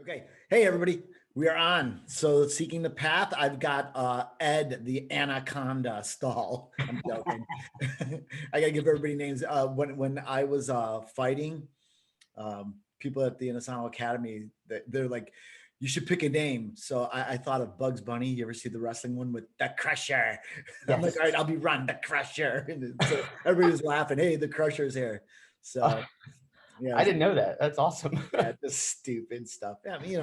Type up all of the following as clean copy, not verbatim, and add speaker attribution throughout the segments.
Speaker 1: Okay. Hey, everybody. We are on. So, Seeking the Path. I've got Ed, the Anaconda Stahl. I'm joking. I got to give everybody names. When I was fighting, people at the Nassau Academy, they're like, you should pick a name. So I thought of Bugs Bunny. You ever see the wrestling one with the Crusher? I'm like,
Speaker 2: Yes.
Speaker 1: all right, I'll be Ron the Crusher. And so everybody was laughing. Hey, the Crusher's here. So, yeah,
Speaker 2: I didn't know that. That's awesome.
Speaker 1: yeah, just stupid stuff. Yeah, I mean,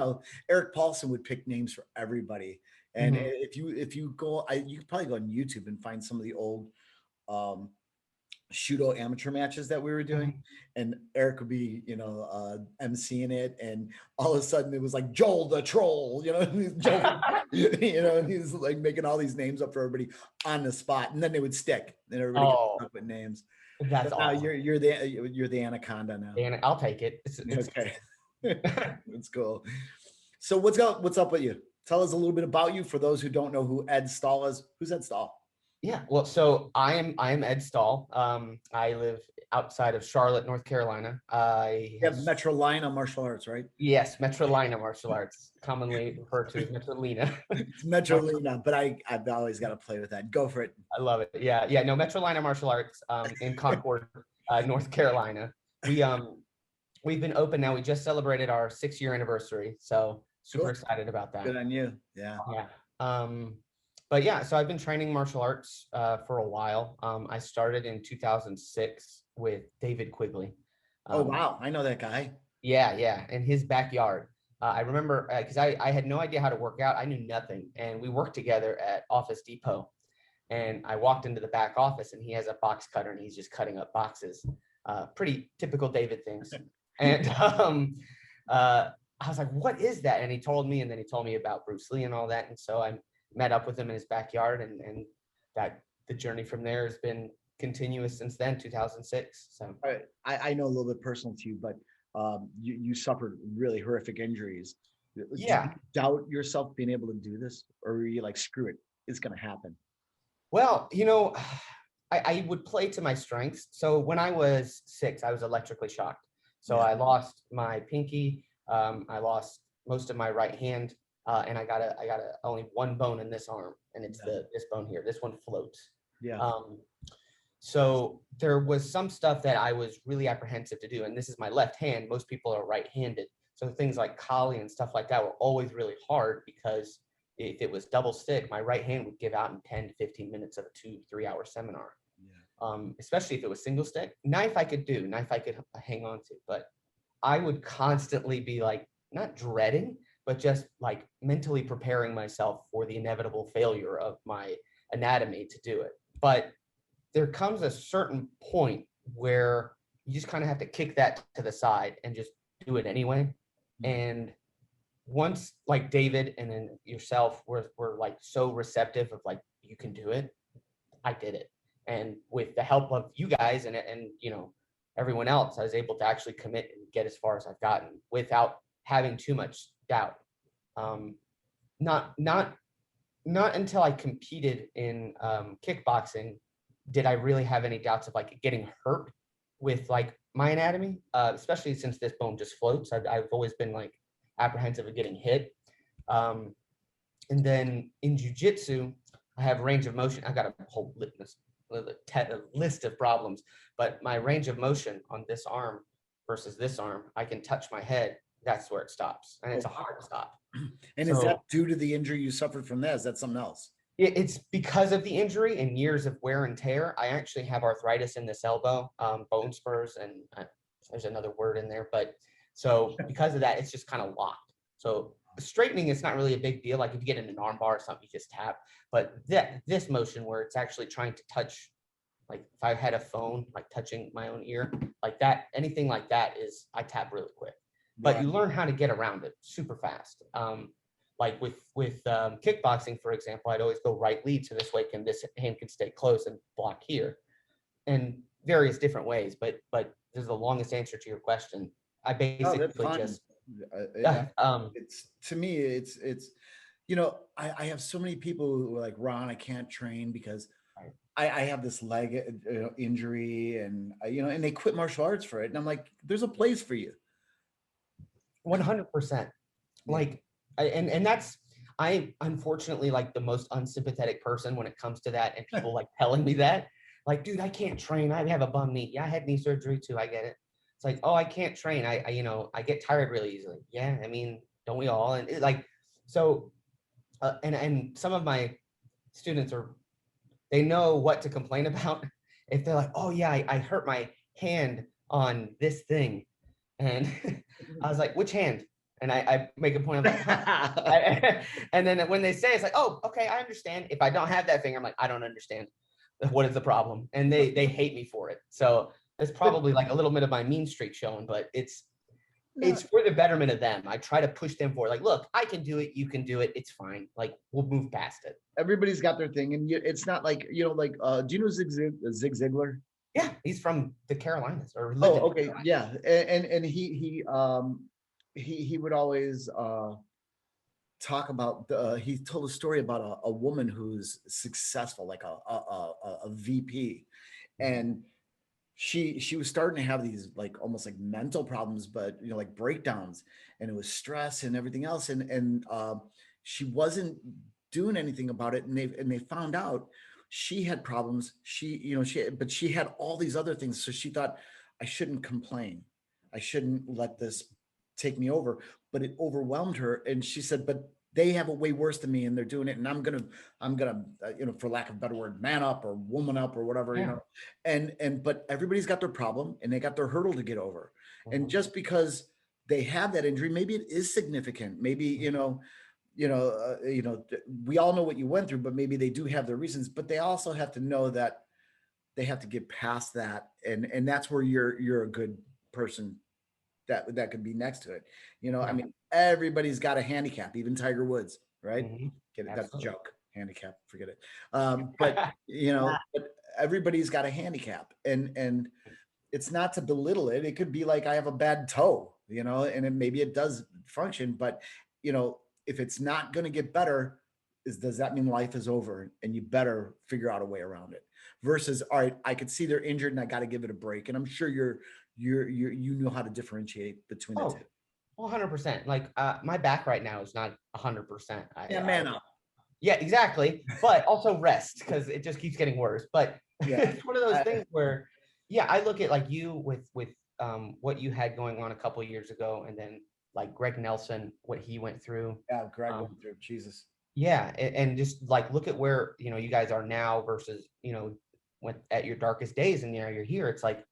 Speaker 1: Eric Paulson would pick names for everybody. And
Speaker 2: Mhm.
Speaker 1: if you go, you could probably go on YouTube and find some of the old um, Shudo amateur matches that we were doing,
Speaker 2: Mhm.
Speaker 1: and Eric would be, emceeing it, and all of a sudden it was like Joel the Troll, Joel, and he's like making all these names up for everybody on the spot, and then they would stick, and everybody gets
Speaker 2: Oh,
Speaker 1: stuck with names.
Speaker 2: that's
Speaker 1: But now
Speaker 2: awesome.
Speaker 1: you're the Anaconda now.
Speaker 2: And I'll take it. It's
Speaker 1: Okay. That's cool. So what's up with you? Tell us a little bit about you for those who don't know who Ed Stahl is. Who's Ed Stahl?
Speaker 2: Yeah. Well, so I am Ed Stahl. I live outside of Charlotte, North Carolina. I
Speaker 1: You
Speaker 2: have
Speaker 1: have Metrolina Martial Arts, right?
Speaker 2: Yes, Metrolina martial arts, commonly referred to as Metrolina.
Speaker 1: It's Metrolina, but I've always got to play with that. Go for it.
Speaker 2: I love it. Yeah, yeah. No, Metrolina martial arts in Concord, North Carolina. We we've been open now. We just celebrated our 6-year anniversary, so super
Speaker 1: Cool.
Speaker 2: excited about that.
Speaker 1: Good on you. Yeah.
Speaker 2: Yeah. But yeah, so I've been training martial arts for a while. I started in 2006 with David Quigley.
Speaker 1: Oh
Speaker 2: Um,
Speaker 1: wow, I know that guy.
Speaker 2: yeah, yeah, in his backyard. I remember because I had no idea how to work out. I knew nothing, and we worked together at Office Depot. And I walked into the back office, and he has a box cutter, and he's just cutting up boxes. Pretty typical David things. And I was like, "What is that?" And he told me, and then he told me about Bruce Lee and all that. And so I met up with him in his backyard, and that the journey from there has been continuous since then, 2006. So
Speaker 1: All right. I know a little bit personal to you, but you suffered really horrific injuries. Did you
Speaker 2: yeah.
Speaker 1: doubt yourself being able to do this, or were you like, screw it, it's gonna happen?
Speaker 2: Well, I would play to my strengths. So when I was 6, I was electrically shocked. So
Speaker 1: Yeah.
Speaker 2: I lost my pinky. I lost most of my right hand, and I got only one bone in this arm, and it's
Speaker 1: Yeah.
Speaker 2: this bone here. This one floats.
Speaker 1: Yeah.
Speaker 2: Um, so there was some stuff that I was really apprehensive to do, and this is my left hand. Most people are right-handed, so things like Kali and stuff like that were always really hard because if it was double stick, my right hand would give out in 10 to 15 minutes of a 2-3 hour seminar.
Speaker 1: Yeah.
Speaker 2: Especially if it was single stick. Knife I could do, knife I could hang on to, but I would constantly be like, not dreading, but just like mentally preparing myself for the inevitable failure of my anatomy to do it. But there comes a certain point where you just kind of have to kick that to the side and just do it anyway. And once like David and then yourself were like so receptive of like, you can do it, I did it. And with the help of you guys and everyone else, I was able to actually commit and get as far as I've gotten without having too much doubt. Um, not until I competed in kickboxing did I really have any doubts of like getting hurt with like my anatomy, especially since this bone just floats. I've always been like apprehensive of getting hit. Um, and then in jujitsu, I have range of motion. I got a whole list of problems, but my range of motion on this arm versus this arm, I can touch my head. That's where it stops, and it's
Speaker 1: Oh,
Speaker 2: a hard stop.
Speaker 1: and is that
Speaker 2: So
Speaker 1: due to the injury you suffered from that? Is that something else?
Speaker 2: it's because of the injury and years of wear and tear. I actually have arthritis in this elbow, bone spurs, and there's another word in there. But so because of that, it's just kind of locked. So straightening is not really a big deal. Like if you get in an arm bar or something, you just tap. But this motion where it's actually trying to touch, like if I had a phone, like touching my own ear, like that, anything like that is I tap really quick. But
Speaker 1: Yeah.
Speaker 2: you learn how to get around it super fast. Like with kickboxing, for example, I'd always go right lead, so this hand can stay close and block here, and various different ways. But this is the longest answer to your question. I
Speaker 1: Oh, that's
Speaker 2: basically
Speaker 1: fun.
Speaker 2: just
Speaker 1: It's to me, it's I have so many people who are like, Ron, I can't train because I have this leg injury, and and they quit martial arts for it, and I'm like, there's a place for you.
Speaker 2: 100%. Like, I'm unfortunately like the most unsympathetic person when it comes to that, and people like telling me that, like, dude, I can't train. I have a bum knee. Yeah, I had knee surgery too. I get it. It's like, oh, I can't train. I get tired really easily. Yeah, I mean, don't we all? And and some of my students they know what to complain about. If they're like, oh yeah, I hurt my hand on this thing, and I was like, which hand? And I make a point of like, huh? And then when they say, it's like, oh, okay, I understand. If I don't have that finger, I'm like, I don't understand. What is the problem? And they hate me for it. So it's probably like a little bit of my mean streak showing, but it's for the betterment of them. I try to push them forward. Like, look, I can do it. You can do it. It's fine. Like, we'll move past it.
Speaker 1: Everybody's got their thing, and it's not like, do you know Zig Ziglar?
Speaker 2: Yeah, he's from the Carolinas, or
Speaker 1: Oh, okay, yeah, and he would always talk about he told a story about a woman who's successful, like a VP, and she was starting to have these like almost like mental problems, but like breakdowns, and it was stress and everything else, and she wasn't doing anything about it, and they found out she had problems. But she had all these other things, so she thought, I shouldn't complain, I shouldn't let this take me over, but it overwhelmed her, and she said, but they have it way worse than me, and they're doing it, and I'm gonna for lack of a better word, man up or woman up or whatever. But everybody's got their problem, and they got their hurdle to get over. And just because they have that injury, maybe it is significant, maybe we all know what you went through, but maybe they do have their reasons, but they also have to know that they have to get past that, and that's where you're a good person that could be next to it. I mean, everybody's got a handicap, even Tiger Woods, right? Get it? That's a joke. Handicap, forget it. But but everybody's got a handicap, and it's not to belittle it. It could be like, I have a bad toe, and maybe it does function, but if it's not going to get better, does that mean life is over? And you better figure out a way around it. Versus, all right, I could see they're injured and I got to give it a break. And I'm sure you know how to differentiate between the two.
Speaker 2: 100%. Like, my back right now is not 100%.
Speaker 1: Man up.
Speaker 2: Yeah, exactly. But also rest, because it just keeps getting worse. But it's one of those things where, I look at like you with what you had going on a couple of years ago, and then like Greg Nelson, what he went through.
Speaker 1: Yeah, Greg went through. Jesus.
Speaker 2: Yeah, and just like look at where you guys are now versus when at your darkest days, and you're here. It's like,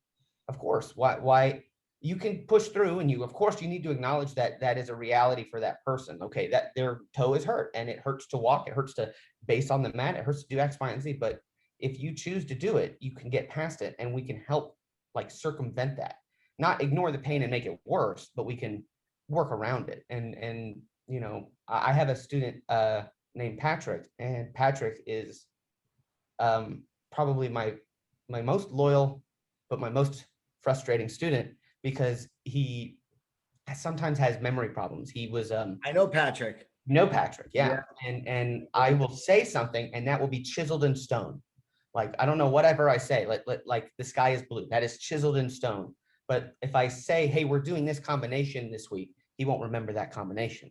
Speaker 2: of course, why you can push through, and of course you need to acknowledge that that is a reality for that person. Okay, that their toe is hurt, and it hurts to walk, it hurts to base on the mat, it hurts to do X, Y, and Z. But if you choose to do it, you can get past it, and we can help like circumvent that. Not ignore the pain and make it worse, but we can work around it. And I have a student named Patrick, and Patrick is probably my most loyal, but my most frustrating student, because he sometimes has memory problems. He was
Speaker 1: I know Patrick.
Speaker 2: Patrick, yeah. And I will say something, and that will be chiseled in stone. Like, I don't know, whatever I say, like the sky is blue, that is chiseled in stone. But if I say, hey, we're doing this combination this week, he won't remember that combination,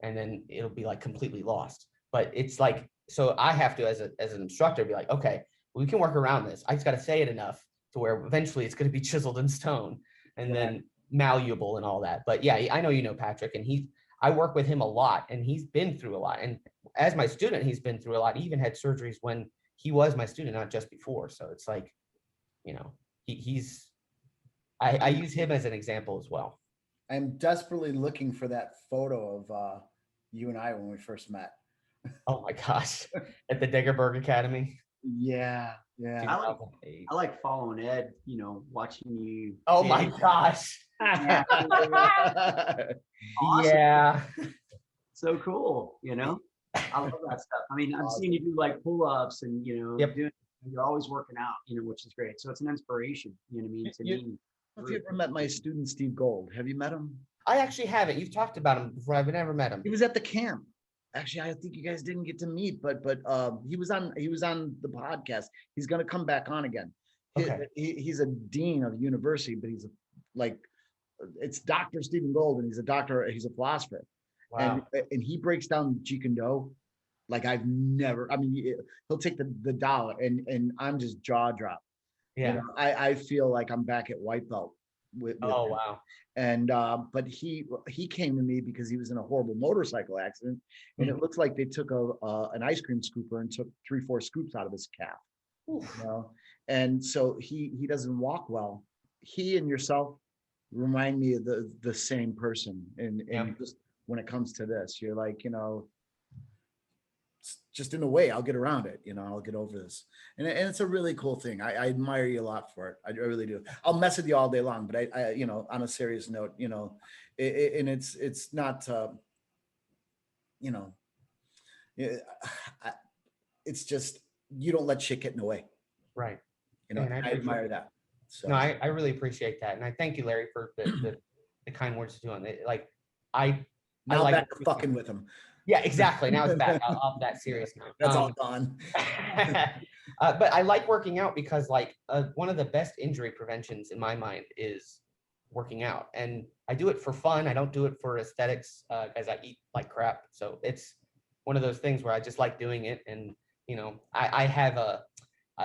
Speaker 2: and then it'll be like completely lost. But it's like, so I have to, as an instructor, be like, okay, we can work around this. I just got to say it enough to where eventually it's going to be chiseled in stone, and then malleable and all that. But yeah, I know Patrick, and I work with him a lot, and he's been through a lot. And as my student, he's been through a lot. He even had surgeries when he was my student, not just before. So it's like, I use him as an example as well.
Speaker 1: I'm desperately looking for that photo of you and I when we first met.
Speaker 2: Oh my gosh, at the Diggerberg Academy.
Speaker 1: Yeah.
Speaker 3: I like following Ed, watching you.
Speaker 2: Oh my gosh.
Speaker 3: Awesome.
Speaker 2: Yeah.
Speaker 3: So cool, I love that stuff. I mean, I'm seeing you do like pull-ups and, you're always working out, which is great. So it's an inspiration, to me.
Speaker 1: Have you ever met my student, Steve Gold? Have you met him?
Speaker 2: I actually haven't. You've talked about him before. I've never met him.
Speaker 1: He was at the camp. Actually, I think you guys didn't get to meet, but he was on the podcast. He's going to come back on again.
Speaker 2: Okay.
Speaker 1: He's a dean of the university, but it's Dr. Stephen Gold, and he's a doctor. He's a philosopher.
Speaker 2: Wow.
Speaker 1: And he breaks down Jeet Kune Do like I've never. I mean, he'll take the dollar, and I'm just jaw drop.
Speaker 2: Yeah.
Speaker 1: You know, I feel like I'm back at white belt with
Speaker 2: Oh,
Speaker 1: him.
Speaker 2: wow.
Speaker 1: And but he came to me because he was in a horrible motorcycle accident, and it looks like they took an ice cream scooper and took 3-4 scoops out of his calf.
Speaker 2: Oof.
Speaker 1: You know, and so he doesn't walk well. He and yourself remind me of the same person, and just when it comes to this, you're like, you know, just in a way, I'll get around it. You know, I'll get over this, and it's a really cool thing. I admire you a lot for it. I really do. I'll mess with you all day long, but I you know, on a serious note, you know, and it's not, you know, it's just you don't let shit get in the way.
Speaker 2: Right.
Speaker 1: You know, and I admire that. So
Speaker 2: no, I really appreciate that, and I thank you, Larry, for the kind words to do on it. Like I
Speaker 1: now
Speaker 2: like
Speaker 1: back to fucking with him.
Speaker 2: Yeah, exactly. Now it's back off that serious note.
Speaker 1: That's all gone.
Speaker 2: But I like working out because like one of the best injury preventions in my mind is working out, and I do it for fun. I don't do it for aesthetics as I eat like crap. So it's one of those things where I just like doing it. And, you know, I have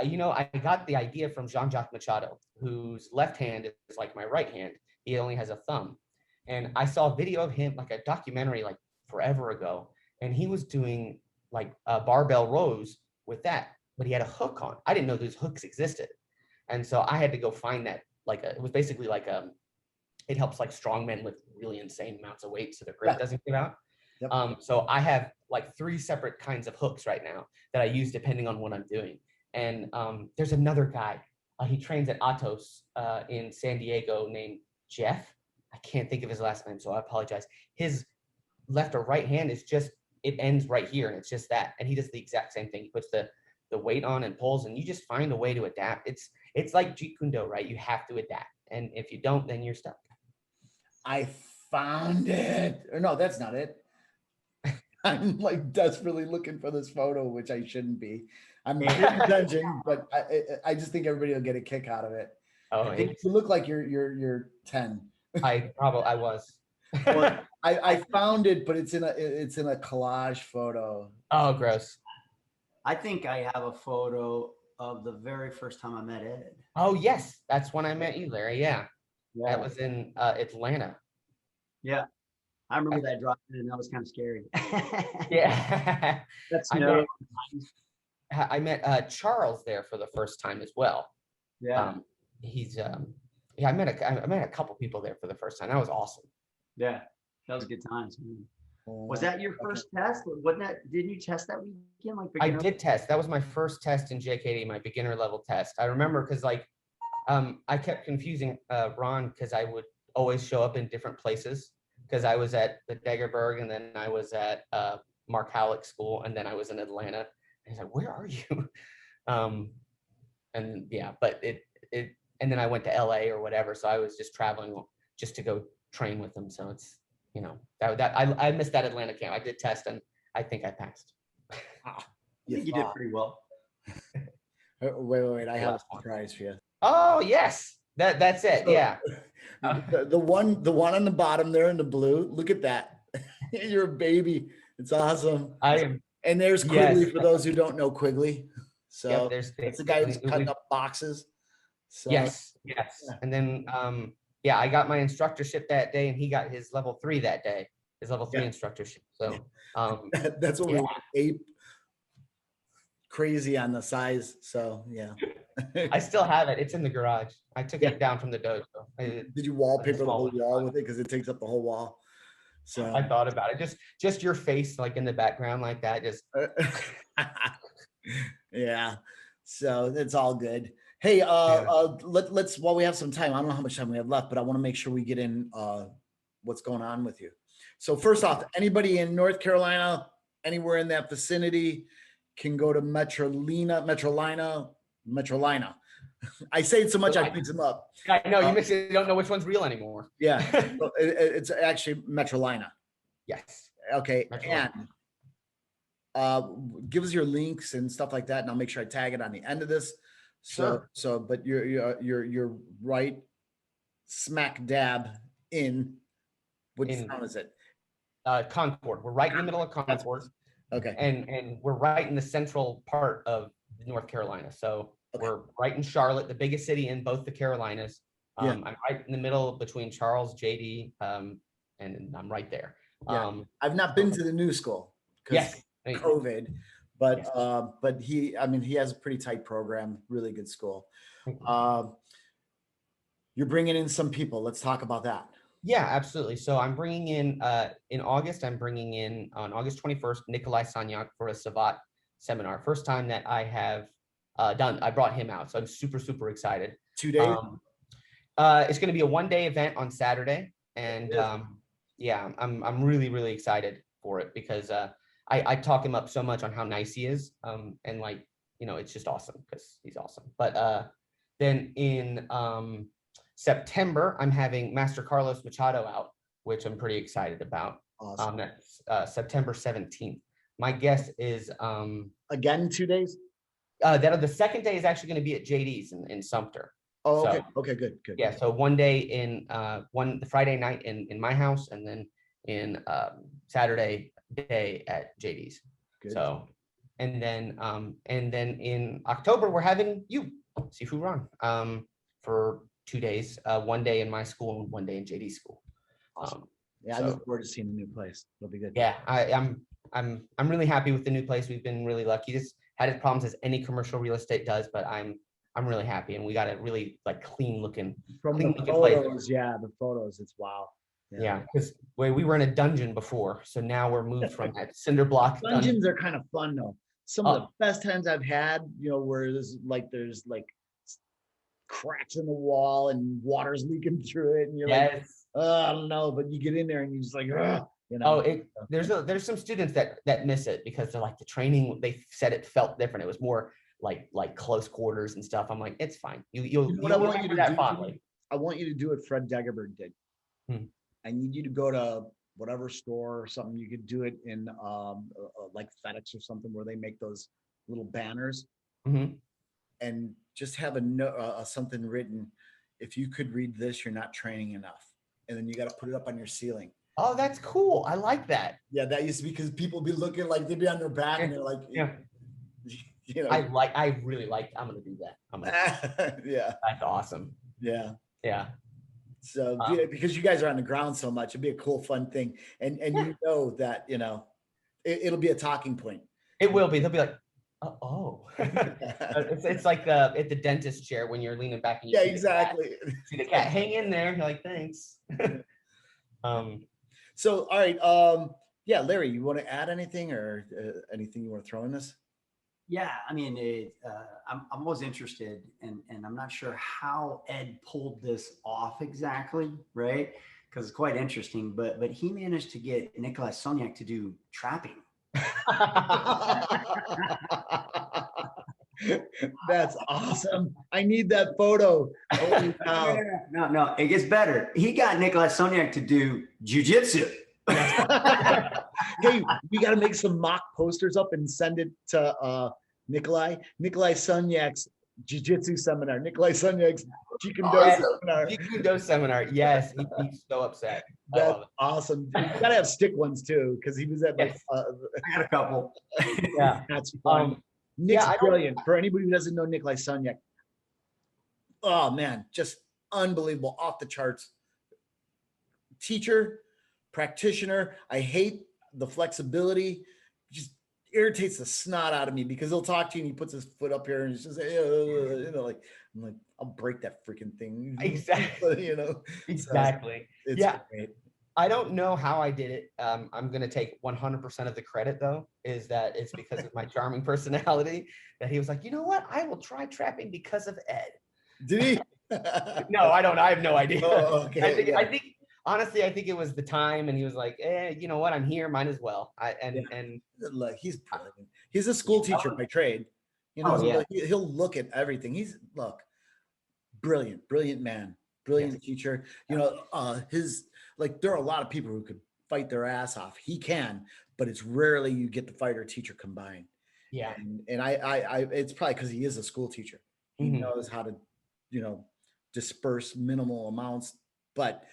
Speaker 2: you know, I got the idea from Jean-Jacques Machado, whose left hand is like my right hand. He only has a thumb. And I saw a video of him, like a documentary, like forever ago, and he was doing like barbell rows with that, but he had a hook on. I didn't know those hooks existed, and so I had to go find that. Like it was basically like it helps like strong men lift really insane amounts of weight so the grip doesn't give out. Yep. So I have like 3 separate kinds of hooks right now that I use depending on what I'm doing. And there's another guy. He trains at Atos in San Diego named Jeff. I can't think of his last name, so I apologize. His left or right hand is just, it ends right here, and it's just that. And he does the exact same thing. He puts the weight on and pulls, and you just find a way to adapt. It's like Jeet Kune Do, right? You have to adapt, and if you don't, then you're stuck.
Speaker 1: I found it. Or no, that's not it. I'm like desperately looking for this photo, which I shouldn't be. I'm paying attention, but I just think everybody will get a kick out of it.
Speaker 2: Oh,
Speaker 1: you look like you're 10.
Speaker 2: I was.
Speaker 1: Well, I found it, but it's in a collage photo.
Speaker 2: Oh, gross.
Speaker 3: I think I have a photo of the very first time I met Ed.
Speaker 2: Oh, yes. That's when I met you, Larry. Yeah. That was in Atlanta.
Speaker 3: Yeah. I remember that drop in, and that was kind of scary.
Speaker 2: Yeah.
Speaker 3: That's
Speaker 2: I met Charles there for the first time as well.
Speaker 3: Yeah.
Speaker 2: I met a couple people there for the first time. That was awesome.
Speaker 3: Yeah. That was good times. Was that your first test? Didn't you test that weekend? Like
Speaker 2: I did test. That was my first test in JKD, my beginner level test. I remember because like I kept confusing Ron because I would always show up in different places, because I was at the Dagerberg, and then I was at Mark Halleck School, and then I was in Atlanta. And he's like, "Where are you?" And yeah, but and then I went to LA or whatever, so I was just traveling just to go train with them. So it's, you know, that I missed that Atlanta camp. I did test, and I think I passed.
Speaker 3: I think you did pretty well.
Speaker 1: Wait, I have a surprise for you.
Speaker 2: Oh yes, that's it.
Speaker 1: So,
Speaker 2: yeah.
Speaker 1: The one on the bottom there in the blue. Look at that. You're a baby. It's awesome.
Speaker 2: I am.
Speaker 1: And there's Quigley, for those who don't know Quigley. So
Speaker 2: there's
Speaker 1: that's the guy who's cutting up boxes. So,
Speaker 2: yes. And then I got my instructorship that day, and he got his level 3 that day, his level 3 instructorship. So
Speaker 1: that's what we were ape crazy on the size. So yeah.
Speaker 2: I still have it. It's in the garage. I took it down from the dojo.
Speaker 1: Did you wallpaper the whole wall with it? Because it takes up the whole wall. So
Speaker 2: I thought about it. Just your face like in the background like that. Just
Speaker 1: yeah. So it's all good. Hey, let's while we have some time, I don't know how much time we have left, but I want to make sure we get in what's going on with you. So first off, anybody in North Carolina, anywhere in that vicinity, can go to Metrolina. I say it so much I mix them up.
Speaker 2: I know you mix it. You don't know which one's real anymore.
Speaker 1: Yeah, it's actually Metrolina.
Speaker 2: Yes.
Speaker 1: Okay,
Speaker 2: Metrolina.
Speaker 1: And give us your links and stuff like that, and I'll make sure I tag it on the end of this. So, but you're right, smack dab in. What town is it?
Speaker 2: Concord. We're right in the middle of Concord.
Speaker 1: Okay.
Speaker 2: And we're right in the central part of North Carolina. So we're right in Charlotte, the biggest city in both the Carolinas. I'm right in the middle between Charles, JD, and I'm right there.
Speaker 1: I've not been to the new school because COVID, but he has a pretty tight program, really good school. You're bringing in some people. Let's talk about that.
Speaker 2: Yeah, absolutely. So I'm bringing in August, on August 21st, Nikolai Sanyak for a Savat seminar. First time that I have I brought him out. So I'm super, super excited.
Speaker 1: 2 days?
Speaker 2: It's going to be a 1-day event on Saturday. And I'm really, really excited for it because I talk him up so much on how nice he is. And like, it's just awesome because he's awesome. But then in September, I'm having Master Carlos Machado out, which I'm pretty excited about.
Speaker 1: Awesome.
Speaker 2: That's September 17th. My guess is
Speaker 1: again 2 days.
Speaker 2: The second day is actually going to be at JD's in Sumter.
Speaker 1: Oh, okay. Okay, good.
Speaker 2: Yeah, so 1 day in the Friday night in my house, and then in Saturday day at JD's. Good. So, and then in October we're having you, Sifu Ron, for 2 days, 1 day in my school and 1 day in JD's school.
Speaker 1: Awesome. I look forward to seeing the new place. It'll be good.
Speaker 2: Yeah, I'm really happy with the new place. We've been really lucky. Just had its problems as any commercial real estate does, but I'm really happy, and we got a really like clean looking
Speaker 1: photos. Place. Yeah, the photos. It's wow.
Speaker 2: Yeah, because we were in a dungeon before, so now we're moved from that cinder block.
Speaker 1: Dungeons are kind of fun though. Some of the best times I've had, where there's cracks in the wall and water's leaking through it, and you're like, oh, I don't know, but you get in there and you're just like,
Speaker 2: there's some students that miss it because they're like, the training, they said it felt different. It was more like close quarters and stuff. I'm like, it's fine. You'll
Speaker 1: what I want you to do fondly. I want you to do what Fred Degerberg did. I need you to go to whatever store or something. You could do it in like FedEx or something where they make those little banners. And just have something written. If you could read this, you're not training enough. And then you got to put it up on your ceiling.
Speaker 2: Oh, that's cool. I like that.
Speaker 1: Yeah, that used to be because people be looking like they'd be on their back and they're like,
Speaker 2: I really like. I'm gonna do that.
Speaker 1: Yeah,
Speaker 2: that's awesome.
Speaker 1: Yeah. So because you guys are on the ground so much, it'd be a cool, fun thing, and that it'll be a talking point.
Speaker 2: It will be. They'll be like, it's like at the dentist chair when you're leaning back. And you
Speaker 1: exactly.
Speaker 2: See the cat, hang in there. You're like, thanks.
Speaker 1: So all right, Larry, you want to add anything or anything you want to throw in this?
Speaker 3: Yeah, I mean, I'm always interested, and I'm not sure how Ed pulled this off exactly, right? Because it's quite interesting, but he managed to get Nikolai Sanyak to do trapping.
Speaker 1: That's awesome. I need that photo. Holy cow.
Speaker 3: No, it gets better. He got Nikolai Sanyak to do jujitsu.
Speaker 1: Hey, we got to make some mock posters up and send it to Nikolai Sanyak's jiu-jitsu seminar. Nikolai Sanyak's
Speaker 2: Jikudo seminar. Yes, he's so upset.
Speaker 1: That's awesome. You got to have stick ones too, because he was at
Speaker 3: I got a couple.
Speaker 1: Yeah, that's fun. Nick's brilliant. For anybody who doesn't know Nikolai Sanyak, oh man, just unbelievable, off the charts. Teacher, practitioner. I hate the flexibility. Just irritates the snot out of me because he'll talk to you and he puts his foot up here and it's just I'm like, I'll break that freaking thing.
Speaker 2: Exactly. Exactly.
Speaker 1: So great.
Speaker 2: I don't know how I did it. I'm going to take 100% of the credit though, is that it's because of my charming personality that he was like, you know what? I will try trapping because of Ed.
Speaker 1: Did he?
Speaker 2: No, I don't. I have no idea.
Speaker 1: Oh, okay.
Speaker 2: I think honestly, I think it was the time, and he was like, you know what? I'm here. Might as well. And
Speaker 1: look, he's brilliant. He's a school teacher by trade. He'll look at everything. He's brilliant man, brilliant teacher. There are a lot of people who could fight their ass off. He can, but it's rarely you get the fighter teacher combined.
Speaker 2: Yeah.
Speaker 1: And I it's probably because he is a school teacher. He knows how to, disperse minimal amounts, but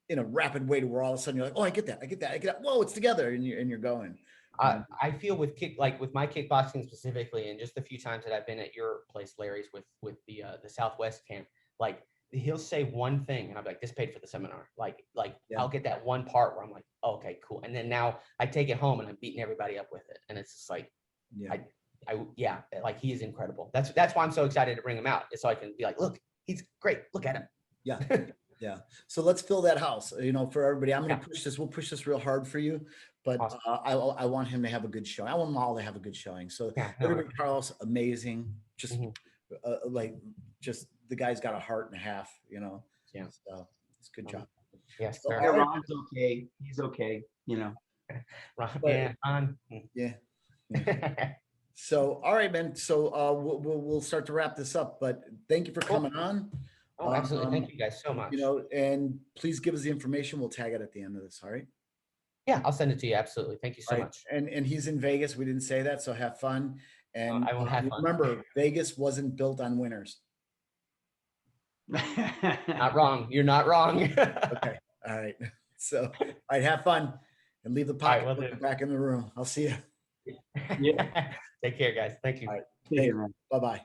Speaker 1: in a rapid way to where all of a sudden you're like, oh, I get that. I get that. I get that. Whoa, it's together. And you're going.
Speaker 2: I feel with with my kickboxing specifically, and just the few times that I've been at your place, Larry's, with the Southwest camp, like he'll say one thing and I'm like, this paid for the seminar. Like
Speaker 1: Yeah.
Speaker 2: I'll get that one part where I'm like, oh, okay, cool. And then now I take it home and I'm beating everybody up with it. And it's just like, yeah, like he is incredible. That's why I'm so excited to bring him out. So I can be like, look, he's great. Look at him.
Speaker 1: Yeah. Yeah. So let's fill that house, for everybody. I'm going to push this. We'll push this real hard for you, but
Speaker 2: Awesome.
Speaker 1: I want him to have a good show. I want them all to have a good showing. So everybody, Carlos, amazing. Just just the guy's got a heart and a half,
Speaker 2: Yeah.
Speaker 1: So it's a good job.
Speaker 2: Yes.
Speaker 1: So,
Speaker 3: Yeah, Ron's okay. He's okay.
Speaker 2: Ron.
Speaker 1: Yeah. So, all right, man. So we'll start to wrap this up, but thank you for coming on.
Speaker 2: Oh, absolutely. Thank you guys so much.
Speaker 1: And please give us the information. We'll tag it at the end of this. All right.
Speaker 2: Yeah, I'll send it to you. Absolutely. Thank you so much.
Speaker 1: And he's in Vegas. We didn't say that. So have fun. And
Speaker 2: I will have fun.
Speaker 1: Remember, Vegas wasn't built on winners.
Speaker 2: Not wrong. You're not wrong.
Speaker 1: Okay. All right. So, all right. Have fun and leave the pocket back in the room. I'll see you.
Speaker 2: Yeah. Take care, guys. Thank you.
Speaker 1: All right. Bye-bye.